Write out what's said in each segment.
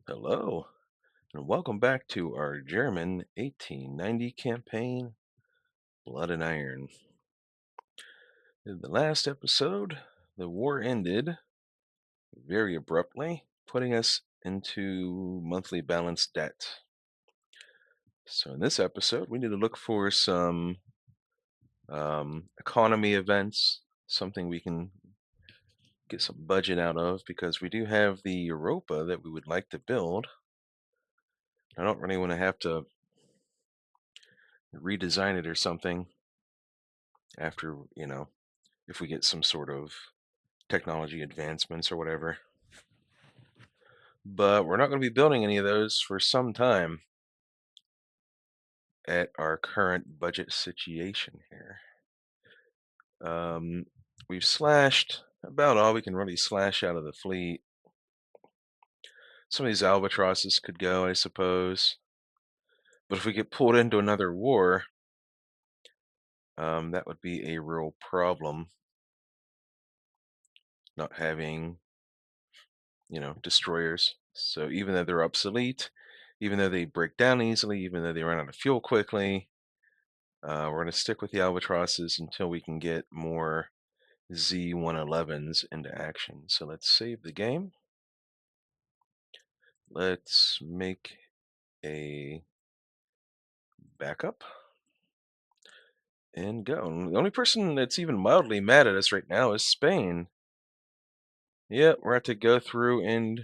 Hello, and welcome back to our German 1890 campaign, Blood and Iron. In the last episode, the war ended very abruptly, putting us into monthly balance debt. So, in this episode, we need to look for some economy events, something we can get some budget out of, because we do have the Europa that we would like to build. I don't really want to have to redesign it or something after, if we get some sort of technology advancements or whatever. But we're not going to be building any of those for some time at our current budget situation here. Um, we've slashed about all we can really slash out of the fleet. Some of these albatrosses could go, I suppose. But if we get pulled into another war, that would be a real problem. Not having, destroyers. So even though they're obsolete, even though they break down easily, even though they run out of fuel quickly, we're going to stick with the albatrosses until we can get more Z111s into action. So let's save the game. Let's make a backup and go. And the only person that's even mildly mad at us right now is Spain. Yeah, we're going to go through and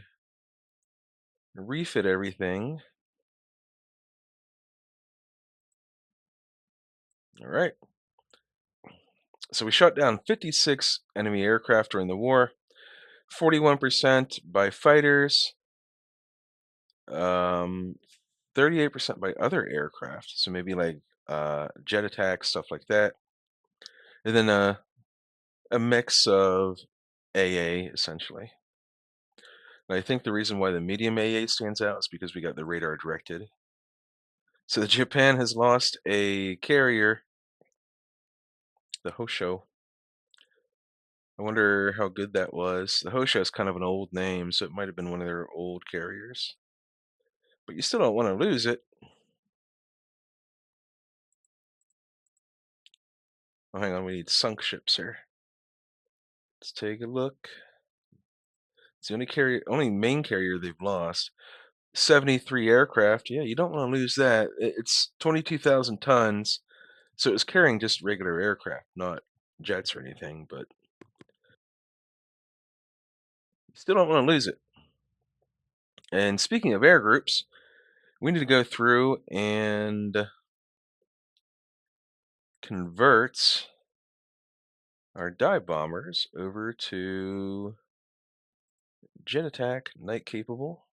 refit everything. All right. So we shot down 56 enemy aircraft during the war, 41% by fighters, 38% by other aircraft. So maybe like jet attacks, stuff like that. And then a mix of AA essentially. And I think the reason why the medium AA stands out is because we got the radar directed. So Japan has lost a carrier, the Hosho. I wonder how good that was. The Hosho is kind of an old name, so it might have been one of their old carriers. But you still don't want to lose it. Oh, hang on, we need sunk ships here. Let's take a look. It's the only main carrier they've lost. 73 aircraft. Yeah, you don't want to lose that. It's 22,000 tons. So it was carrying just regular aircraft, not jets or anything, but you still don't want to lose it. And speaking of air groups, we need to go through and convert our dive bombers over to jet attack, night capable.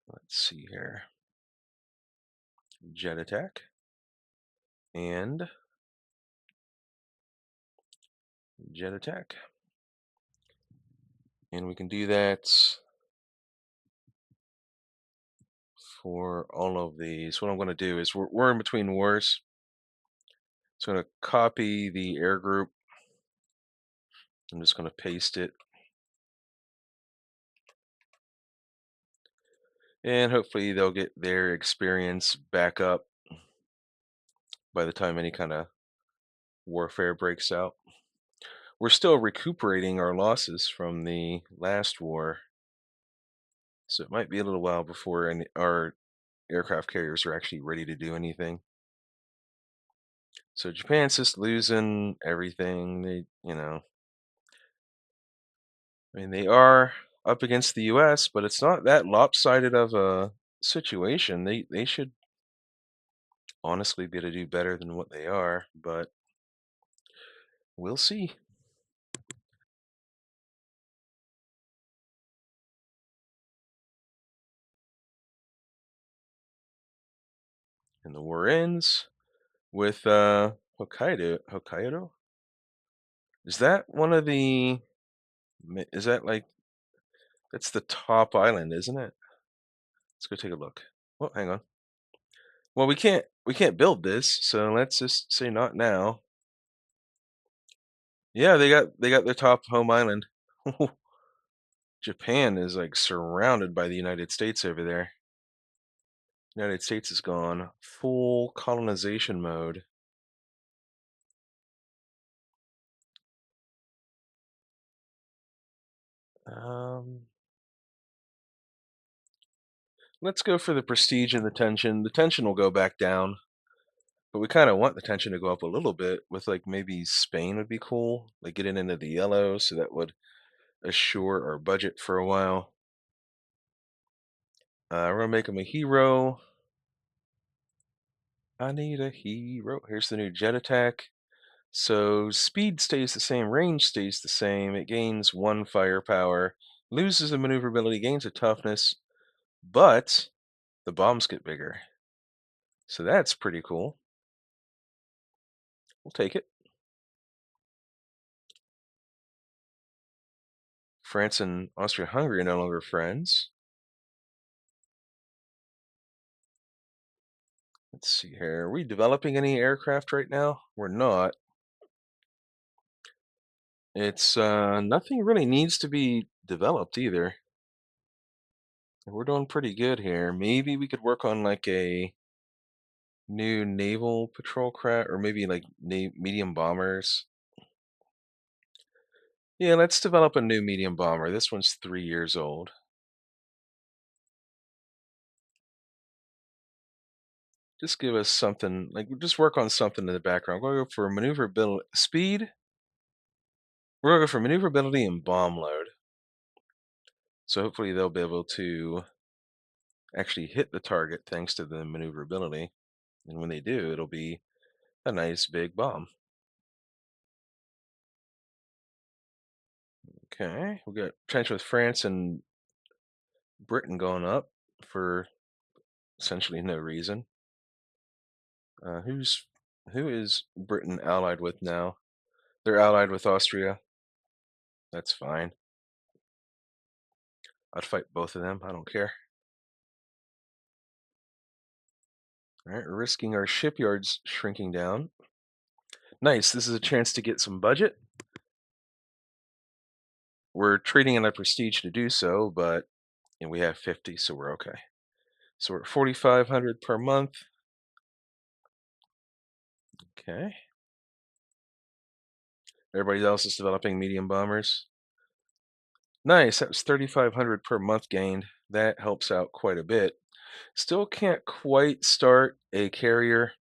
Let's see here. Jet attack and jet attack. And we can do that for all of these. What I'm going to do is we're in between wars. So I'm going to copy the air group. I'm just going to paste it. And hopefully they'll get their experience back up by the time any kind of warfare breaks out. We're still recuperating our losses from the last war. So it might be a little while before our aircraft carriers are actually ready to do anything. So Japan's just losing everything. They are up against the US, but it's not that lopsided of a situation. They should honestly be able to do better than what they are, but we'll see. And the war ends with Hokkaido. Is that one of the is that like that's the top island, isn't it? Let's go take a look. Oh, hang on. Well, we can't build this, so let's just say not now. Yeah, they got their top home island. Japan is like surrounded by the United States over there. United States has gone full colonization mode. Um, let's go for the prestige and the tension. The tension will go back down, but we kind of want the tension to go up a little bit with like maybe Spain would be cool, like getting into the yellow, so that would assure our budget for a while. We're gonna make him a hero. I need a hero. Here's the new jet attack. So speed stays the same, range stays the same. It gains one firepower, loses a maneuverability, gains a toughness, but the bombs get bigger. So that's pretty cool. We'll take it. France and Austria-Hungary are no longer friends. Let's see here. Are we developing any aircraft right now? We're not. It's nothing really needs to be developed either. We're doing pretty good here. Maybe we could work on like a new naval patrol craft or maybe like medium bombers. Yeah, let's develop a new medium bomber. This one's 3 years old. Just give us something, like just work on something in the background. We're gonna go for maneuverability, speed. We're gonna go for maneuverability and bomb load. So hopefully they'll be able to actually hit the target thanks to the maneuverability. And when they do, it'll be a nice big bomb. Okay, we got tension with France and Britain going up for essentially no reason. Who is Britain allied with now? They're allied with Austria. That's fine. I'd fight both of them. I don't care. All right, we're risking our shipyards shrinking down. Nice. This is a chance to get some budget. We're trading in a prestige to do so, but we have 50, so we're okay. So we're at 4,500 per month. Okay. Everybody else is developing medium bombers. Nice. That was 3,500 per month gained. That helps out quite a bit. Still can't quite start a carrier.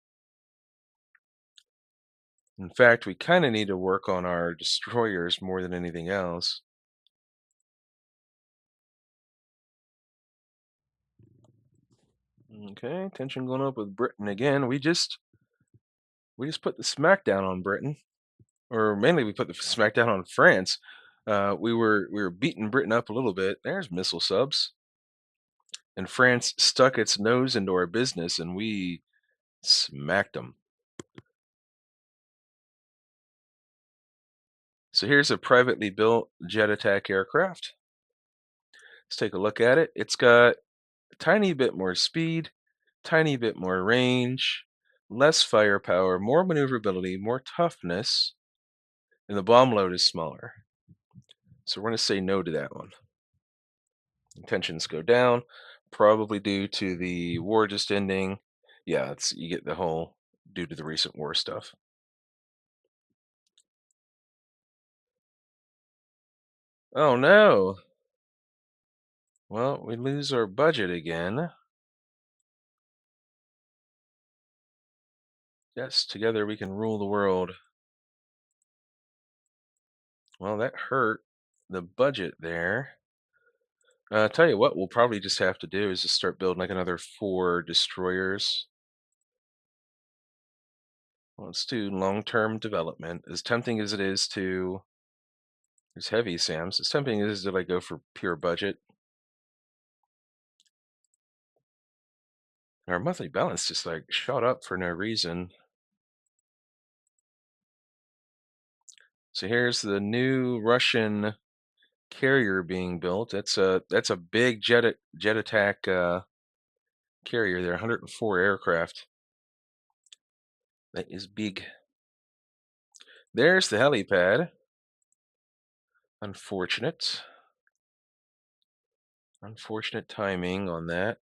In fact, we kind of need to work on our destroyers more than anything else. Okay, tension going up with Britain again. We just put the smackdown on Britain, or mainly we put the smackdown on France. We were beating Britain up a little bit. There's missile subs, and France stuck its nose into our business, and we smacked them. So here's a privately built jet attack aircraft. Let's take a look at it. It's got a tiny bit more speed, tiny bit more range, less firepower, more maneuverability, more toughness, and the bomb load is smaller. So we're going to say no to that one. Tensions go down, probably due to the war just ending. Yeah, it's you get the whole due to the recent war stuff. Oh no. Well, we lose our budget again. Yes, together we can rule the world. Well, that hurt the budget there. Tell you what, we'll probably just have to do is just start building like another 4 destroyers. Well, let's do long-term development. As tempting as it is to, it's heavy, Sam's. As tempting as it is to like go for pure budget. Our monthly balance just like shot up for no reason. So here's the new Russian carrier being built. That's a big jet attack carrier there, 104 aircraft. That is big. There's the helipad. Unfortunate. Unfortunate timing on that.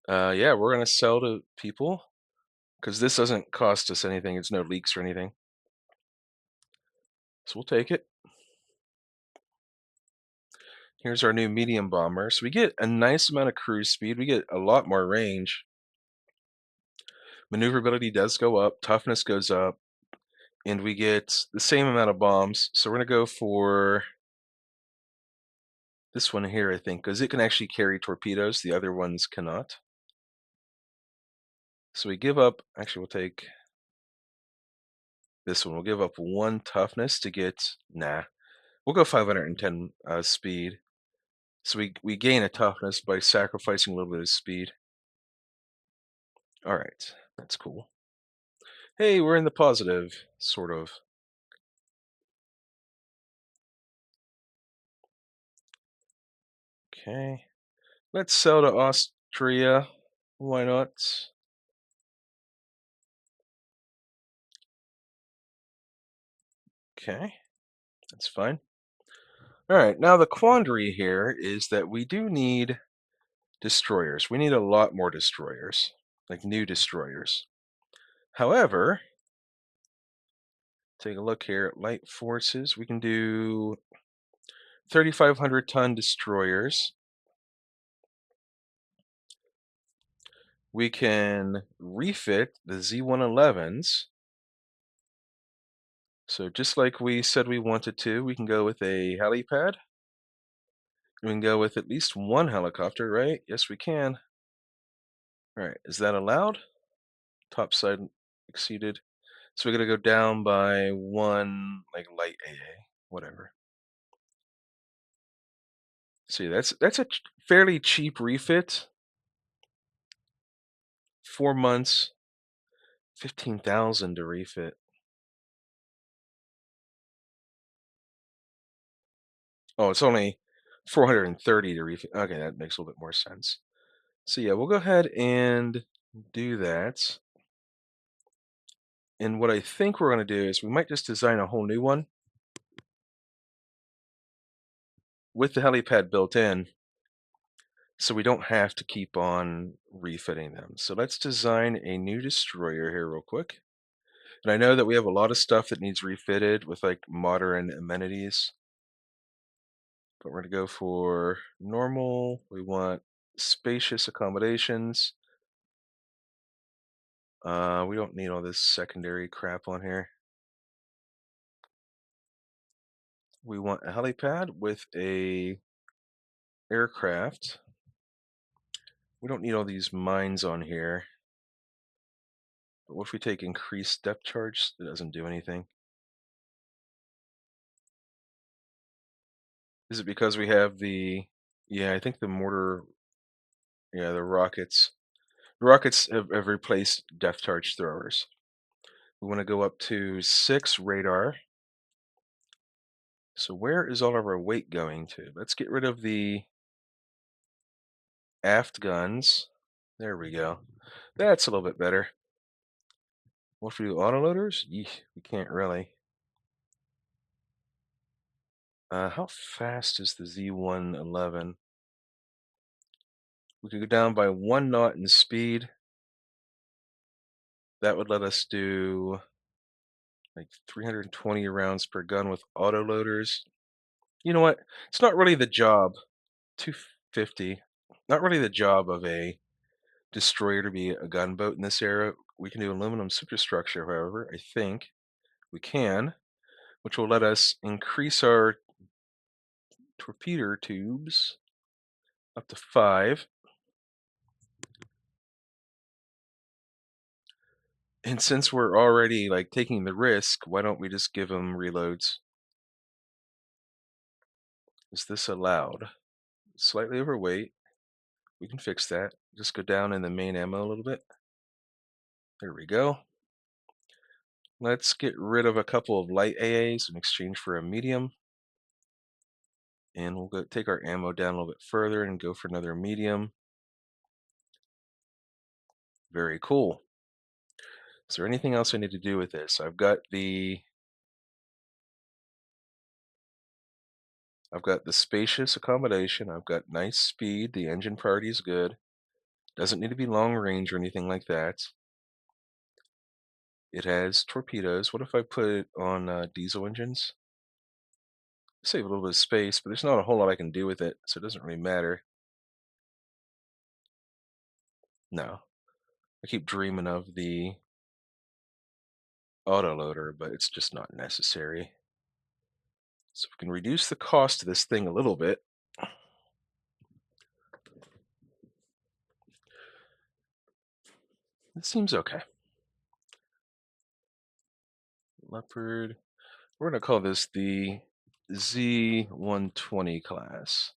Yeah, we're gonna sell to people because this doesn't cost us anything. It's no leaks or anything, so we'll take it. Here's our new medium bomber. So we get a nice amount of cruise speed. We get a lot more range. Maneuverability does go up. Toughness goes up. And we get the same amount of bombs. So we're going to go for this one here, I think, because it can actually carry torpedoes. The other ones cannot. So we give up, actually, we'll take this one. We'll give up 1 toughness to get, nah, we'll go 510 speed. So we gain a toughness by sacrificing a little bit of speed. All right, that's cool. Hey, we're in the positive, sort of. Okay, let's sell to Austria. Why not? Okay, that's fine. All right, now the quandary here is that we do need destroyers. We need a lot more destroyers, like new destroyers. However, take a look here at light forces. We can do 3,500-ton destroyers. We can refit the Z111s. So just like we said we wanted to, we can go with a helipad. We can go with at least 1 helicopter, right? Yes, we can. All right, is that allowed? Top side exceeded. So we're gonna go down by 1, like light AA, whatever. See, that's a fairly cheap refit. 4 months, 15,000 to refit. Oh, it's only 430 to refit. Okay, that makes a little bit more sense. So yeah, we'll go ahead and do that. And what I think we're gonna do is we might just design a whole new one with the helipad built in, so we don't have to keep on refitting them. So let's design a new destroyer here real quick. And I know that we have a lot of stuff that needs refitted with like modern amenities, but we're gonna go for normal. We want spacious accommodations. We don't need all this secondary crap on here. We want a helipad with a aircraft. We don't need all these mines on here. But what if we take increased depth charge? It doesn't do anything. Is it because we have the, yeah, I think the mortar, yeah, the rockets. The rockets have replaced depth charge throwers. We want to go up to 6 radar. So where is all of our weight going to? Let's get rid of the aft guns. There we go. That's a little bit better. What if we do autoloaders? Yeesh, we can't really. How fast is the Z111? We could go down by 1 knot in speed. That would let us do like 320 rounds per gun with autoloaders. You know what? It's not really the job. 250. Not really the job of a destroyer to be a gunboat in this era. We can do aluminum superstructure, however. I think we can, which will let us increase our torpedo tubes up to 5. And since we're already like taking the risk, why don't we just give them reloads? Is this allowed? Slightly overweight. We can fix that. Just go down in the main ammo a little bit. There we go. Let's get rid of a couple of light AAs in exchange for a medium. And we'll go take our ammo down a little bit further and go for another medium. Very cool. Is there anything else I need to do with this? I've got the spacious accommodation. I've got nice speed. The engine party is good. Doesn't need to be long range or anything like that. It has torpedoes. What if I put it on diesel engines? Save a little bit of space, but there's not a whole lot I can do with it, so it doesn't really matter. No. I keep dreaming of the autoloader, but it's just not necessary. So if we can reduce the cost of this thing a little bit, it seems okay. Leopard. We're going to call this the Z120 class.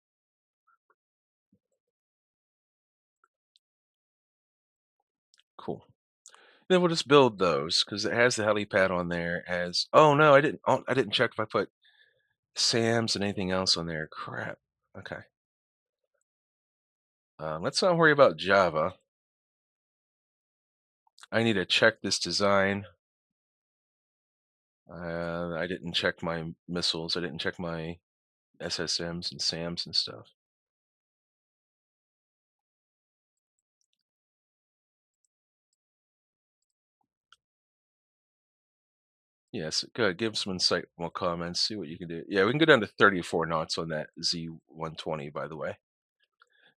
Cool. Then we'll just build those because it has the helipad on there. As oh no, I didn't. Oh, I didn't check if I put SAMs and anything else on there. Crap. Okay. Let's not worry about Java. I need to check this design. I didn't check my missiles. I didn't check my SSMs and SAMs and stuff. Yes, good. Give some insightful comments. See what you can do. Yeah, we can go down to 34 knots on that Z120, by the way.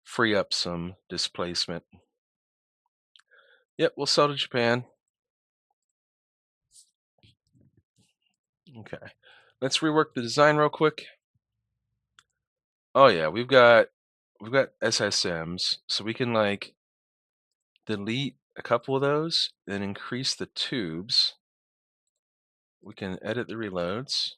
Free up some displacement. Yep, we'll sell to Japan. Okay. Let's rework the design real quick. Oh yeah, we've got SSMs, so we can like delete a couple of those, then increase the tubes. We can edit the reloads.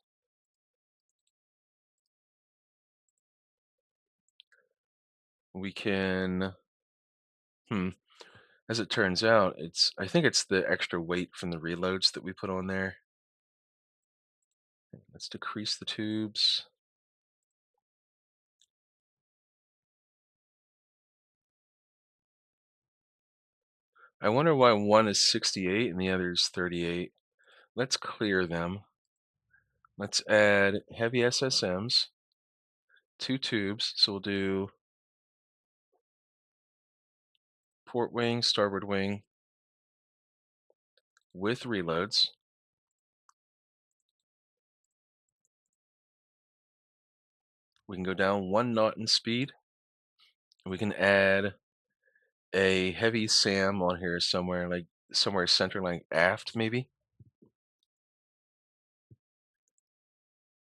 We can, as it turns out, I think it's the extra weight from the reloads that we put on there. Let's decrease the tubes. I wonder why one is 68 and the other is 38. Let's clear them. Let's add heavy SSMs, 2 tubes. So we'll do port wing, starboard wing with reloads. We can go down 1 knot in speed. We can add a heavy SAM on here somewhere, like somewhere center, like aft, maybe.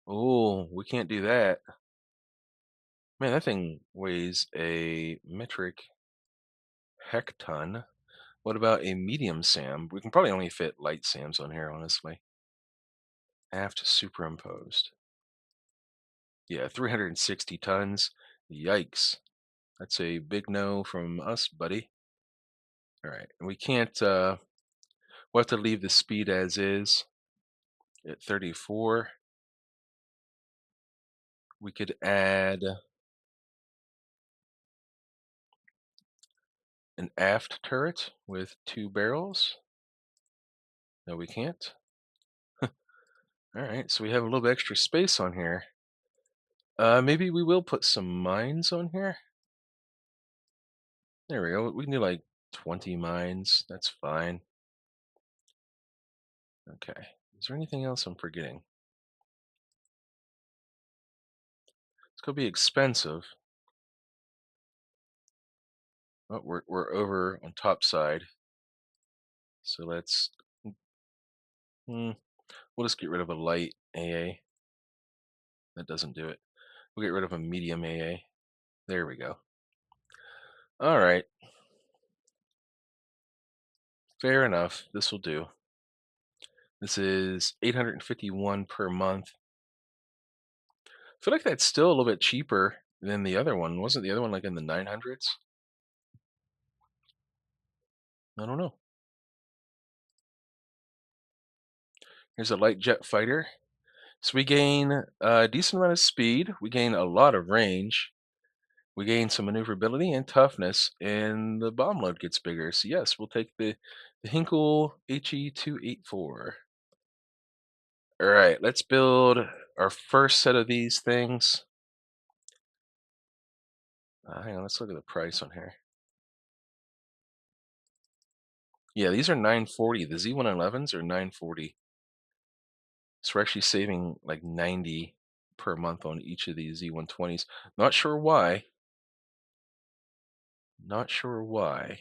Oh, we can't do that. Man, that thing weighs a metric hecton. What about a medium SAM? We can probably only fit light SAMs on here, honestly. Aft superimposed. Yeah, 360 tons. Yikes. That's a big no from us, buddy. All right, and we can't, we'll have to leave the speed as is at 34. We could add an aft turret with 2 barrels. No, we can't. All right, so we have a little bit extra space on here. Maybe we will put some mines on here. There we go. We can do like 20 mines. That's fine. Okay. Is there anything else I'm forgetting? It's gonna be expensive. Oh, we're over on top side. So let's we'll just get rid of a light AA. That doesn't do it. We'll get rid of a medium AA. There we go. All right. Fair enough. This will do. This is 851 per month. I feel like that's still a little bit cheaper than the other one. Wasn't the other one like in the 900s? I don't know. Here's a light jet fighter. So we gain a decent amount of speed. We gain a lot of range. We gain some maneuverability and toughness, and the bomb load gets bigger. So yes, we'll take the Hinkle HE284. All right, let's build our first set of these things. Hang on, let's look at the price on here. Yeah, these are 940. The Z111s are 940. So we're actually saving like 90 per month on each of these Z120s. Not sure why. Not sure why.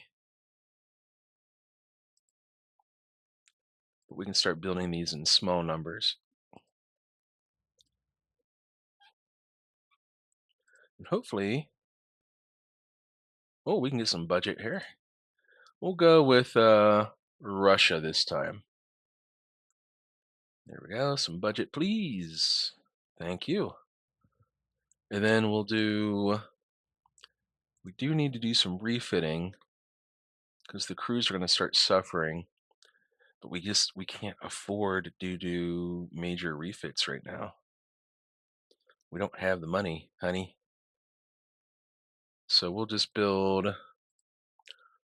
But we can start building these in small numbers. And hopefully, oh, we can get some budget here. We'll go with Russia this time. There we go. Some budget, please. Thank you. And then we do need to do some refitting because the crews are going to start suffering. But we can't afford to do major refits right now. We don't have the money, honey. So we'll just build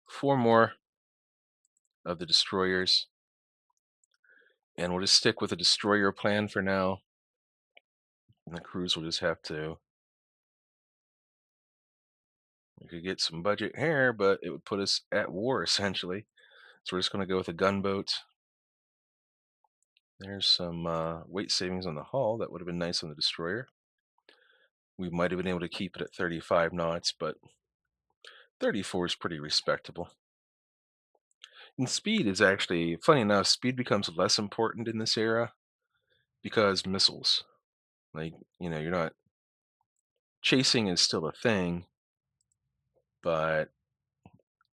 4 more of the destroyers. And we'll just stick with the destroyer plan for now. And the crews will just have to. We could get some budget here, but it would put us at war essentially. So we're just going to go with a gunboat. There's some weight savings on the hull. That would have been nice on the destroyer. We might have been able to keep it at 35 knots, but 34 is pretty respectable. And speed is actually, funny enough, speed becomes less important in this era because missiles. Like, you're not, chasing is still a thing, but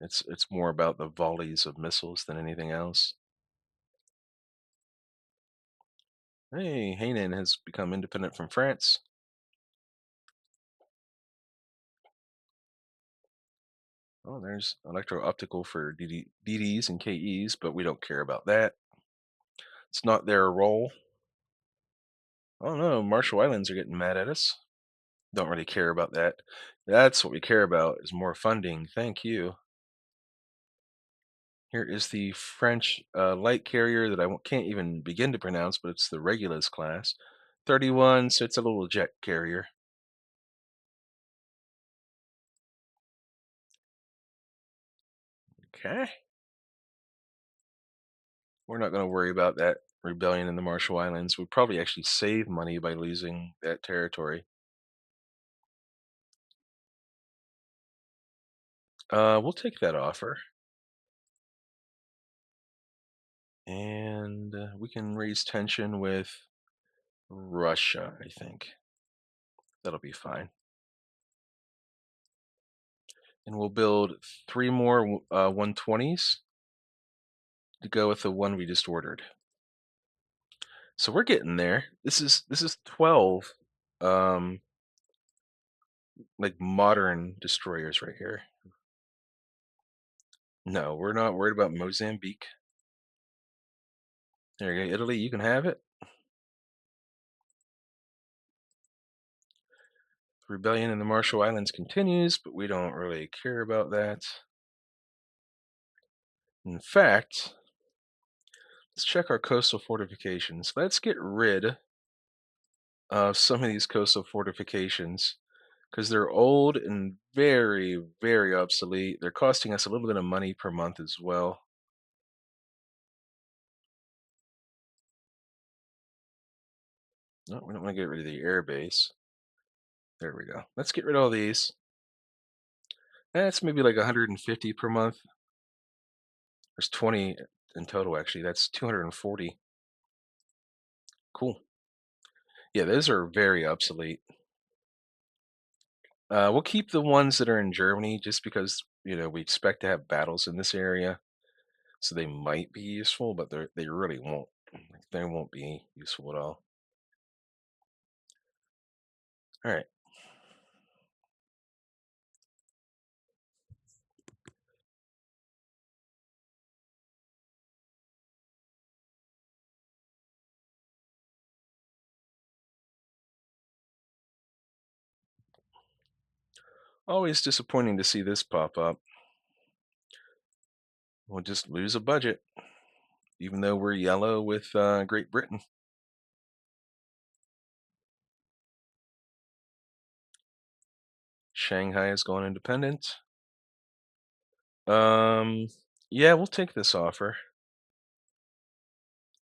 it's more about the volleys of missiles than anything else. Hey, Hainan has become independent from France. Oh, there's electro-optical for DDs and KEs, but we don't care about that. It's not their role. Oh no, Marshall Islands are getting mad at us. Don't really care about that. That's what we care about is more funding. Thank you. Here is the French light carrier that I can't even begin to pronounce, but it's the Regulus class. 31, so it's a little jet carrier. Okay. We're not going to worry about that rebellion in the Marshall Islands. We'd probably actually save money by losing that territory. We'll take that offer. And we can raise tension with Russia, I think. That'll be fine. And we'll build 3 more 120s to go with the one we just ordered. So we're getting there. This is 12 um like modern destroyers right here. No, we're not worried about Mozambique. There you go, Italy, you can have it. Rebellion in the Marshall Islands continues, but we don't really care about that. In fact, let's check our coastal fortifications. Let's get rid of some of these coastal fortifications because they're old and very, very obsolete. They're costing us a little bit of money per month as well. No, we don't want to get rid of the air base. There we go. Let's get rid of all these. That's maybe like 150 per month. There's 20 in total, actually. That's 240. Cool. Yeah, those are very obsolete. We'll keep the ones that are in Germany just because, we expect to have battles in this area. So they might be useful, but they really won't. They won't be useful at all. All right. Always disappointing to see this pop up. We'll just lose a budget, even though we're yellow with Great Britain. Shanghai is going independent. Um, yeah, we'll take this offer.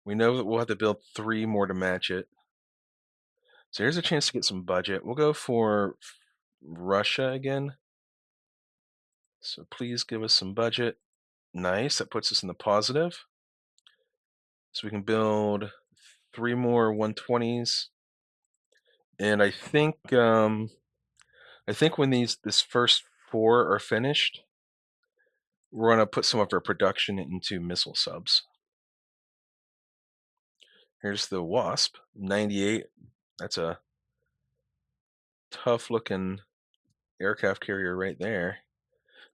We know that we'll have to build three more to match it. So here's a chance to get some budget. We'll go for Russia again. So please give us some budget. Nice. That puts us in the positive. So we can build three more 120s. And I think when this first four are finished, we're gonna put some of our production into missile subs. Here's the Wasp, 98. That's a tough looking aircraft carrier right there.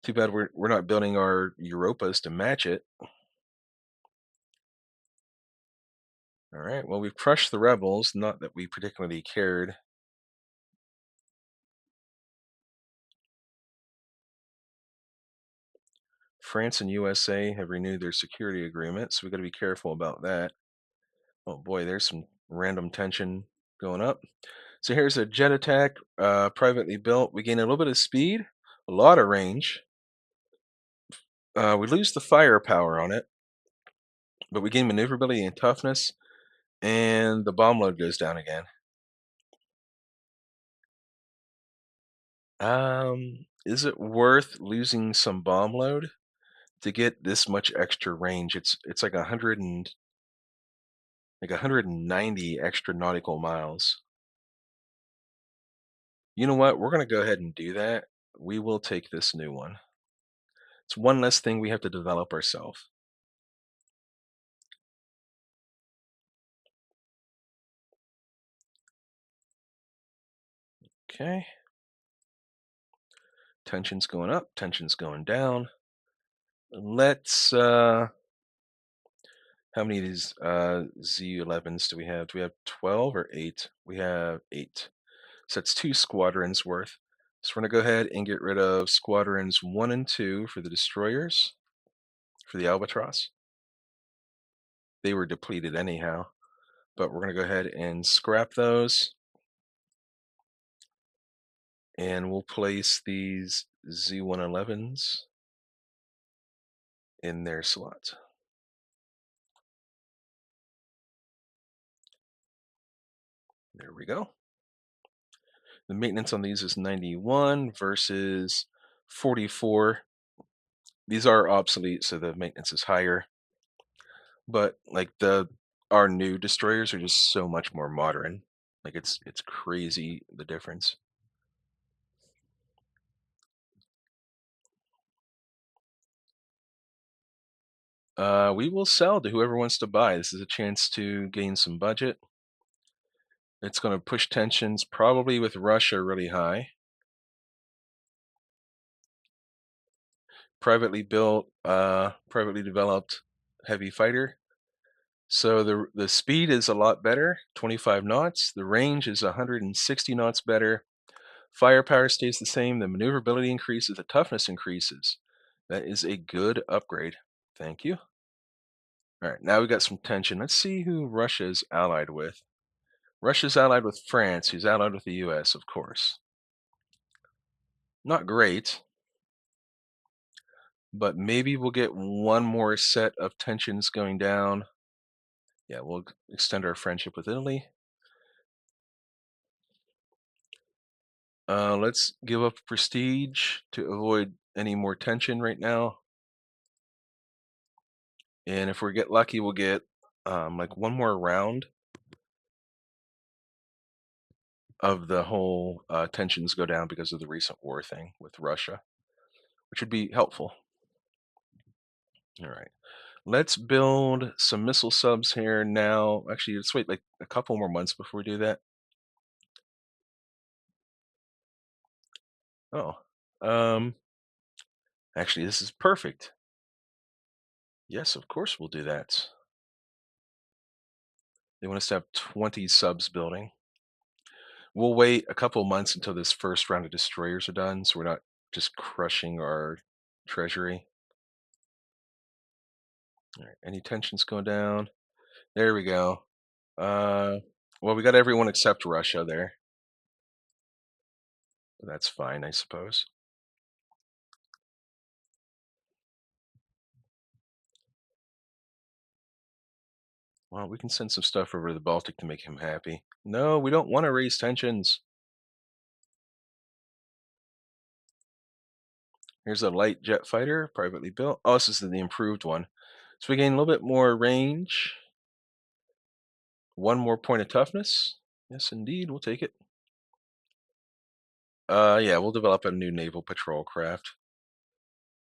Too bad we're not building our Europas to match it. All right. Well, we've crushed the rebels. Not that we particularly cared. France and USA have renewed their security agreement, so we got to be careful about that. Oh boy, there's some random tension going up. So here's a jet attack, privately built. We gain a little bit of speed, a lot of range. We lose the firepower on it, but we gain maneuverability and toughness, and the bomb load goes down again. Is it worth losing some bomb load to get this much extra range? It's like 190 extra nautical miles. You know what? We're gonna go ahead and do that. We will take this new one. It's one less thing we have to develop ourselves. Okay. Tension's going up, tension's going down. Let's how many of these Z11s do we have? Do we have 12 or 8? We have 8. So that's 2 squadrons worth. So we're going to go ahead and get rid of squadrons 1 and 2 for the destroyers, for the Albatross. They were depleted anyhow, but we're going to go ahead and scrap those. And we'll place these Z111s in their slot. There we go. The maintenance on these is 91 versus 44. These are obsolete, so the maintenance is higher. But like our new destroyers are just so much more modern. Like it's crazy the difference. We will sell to whoever wants to buy. This is a chance to gain some budget. It's going to push tensions probably with Russia really high. Privately built, privately developed heavy fighter. So the speed is a lot better, 25 knots. The range is 160 knots better. Firepower stays the same. The maneuverability increases. The toughness increases. That is a good upgrade. Thank you. All right, now we got some tension. Let's see who Russia is allied with. Russia's allied with France, who's allied with the US, of course. Not great, but maybe we'll get one more set of tensions going down. Yeah, we'll extend our friendship with Italy. Let's give up prestige to avoid any more tension right now. And if we get lucky, we'll get like one more round of the whole tensions go down because of the recent war thing with Russia, which would be helpful. All right. Let's build some missile subs here now. Actually, let's wait like a couple more months before we do that. Oh, um, actually, this is perfect. Yes, of course we'll do that. They want us to have 20 subs building. We'll wait a couple months until this first round of destroyers are done, so we're not just crushing our treasury. All right, any tensions going down? There we go. Uh, well, we got everyone except Russia there. That's fine, I suppose. Well, we can send some stuff over to the Baltic to make him happy. No, we don't want to raise tensions. Here's a light jet fighter, privately built. Oh, this is the improved one. So we gain a little bit more range. One more point of toughness. Yes, indeed. We'll take it. Yeah, we'll develop a new naval patrol craft.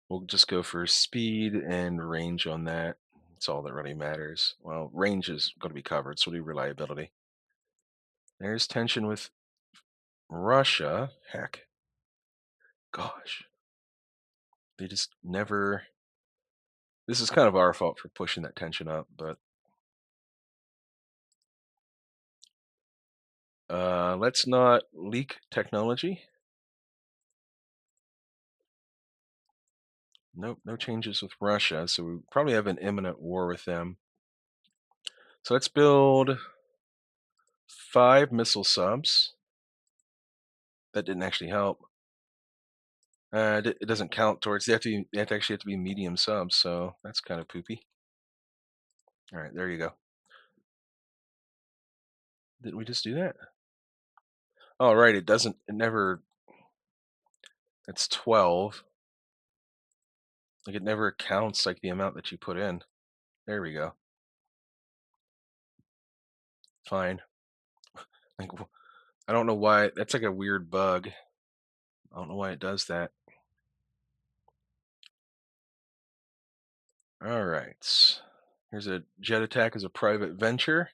We'll just go for speed and range on that. That's all that really matters. Well, range is going to be covered, so we'll do reliability. There's tension with Russia. Heck, gosh, they just never. This is kind of our fault for pushing that tension up, but let's not leak technology. Nope, no changes with Russia, so we probably have an imminent war with them. So let's build 5 missile subs. That didn't actually help. It doesn't count towards. They have to actually have to be medium subs, so that's kind of poopy. All right, there you go. Did we just do that? Oh, right. It doesn't. It never. It's 12. Like it never counts like the amount that you put in. There we go. Fine. Like I don't know why. That's like a weird bug. I don't know why it does that. All right. Here's a jet attack as a private venture.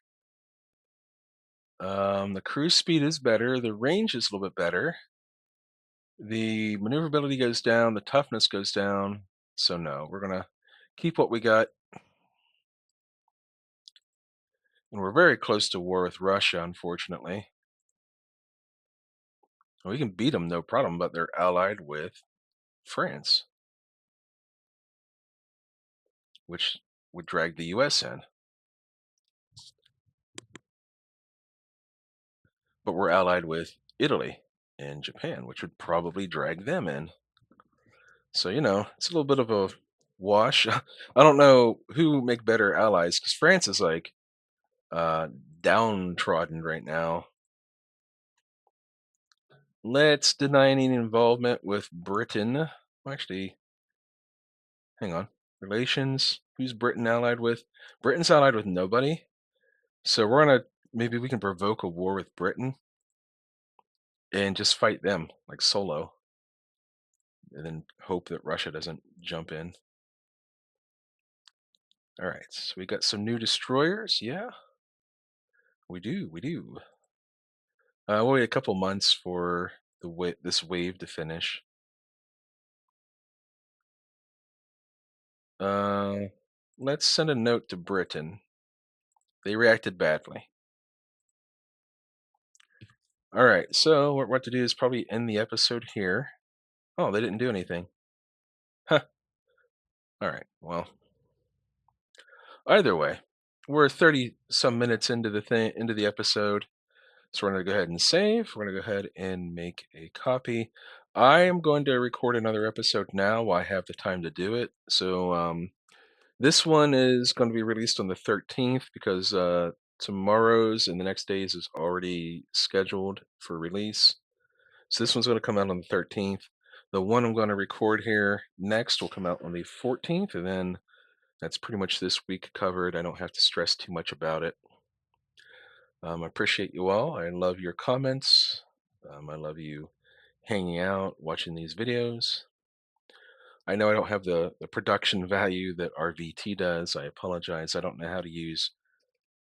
The cruise speed is better. The range is a little bit better. The maneuverability goes down. The toughness goes down. So no, we're gonna keep what we got. And we're very close to war with Russia, unfortunately. We can beat them, no problem, but they're allied with France, which would drag the US in. But we're allied with Italy and Japan, which would probably drag them in. So, it's a little bit of a wash. I don't know who make better allies because France is like uh, downtrodden right now. Let's deny any involvement with Britain. Well, actually, hang on. Relations. Who's Britain allied with? Britain's allied with nobody. So we're gonna maybe we can provoke a war with Britain and just fight them like solo, and then hope that Russia doesn't jump in. All right, so we got some new destroyers. Yeah, we do. We do. We'll wait a couple months for this wave to finish. Uh, let's send a note to Britain. They reacted badly. All right, so what we're about to do is probably end the episode here. Oh, they didn't do anything. Huh. All right. Well, either way, we're 30 some minutes into the episode. So we're going to go ahead and save. We're going to go ahead and make a copy. I am going to record another episode now while I have the time to do it. So this one is going to be released on the 13th because tomorrow's and the next day's is already scheduled for release. So this one's going to come out on the 13th. The one I'm going to record here next will come out on the 14th, and then that's pretty much this week covered. I don't have to stress too much about it. I appreciate you all. I love your comments. I love you hanging out, watching these videos. I know I don't have the production value that RVT does. I apologize. I don't know how to use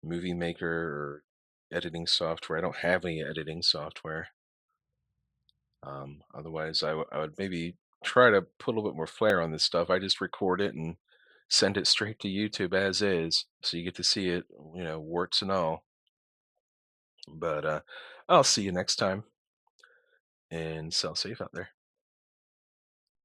Movie Maker or editing software. I don't have any editing software. Otherwise, I would maybe try to put a little bit more flair on this stuff. I just record it and send it straight to YouTube as is, so you get to see it, warts and all. But I'll see you next time and sail safe out there.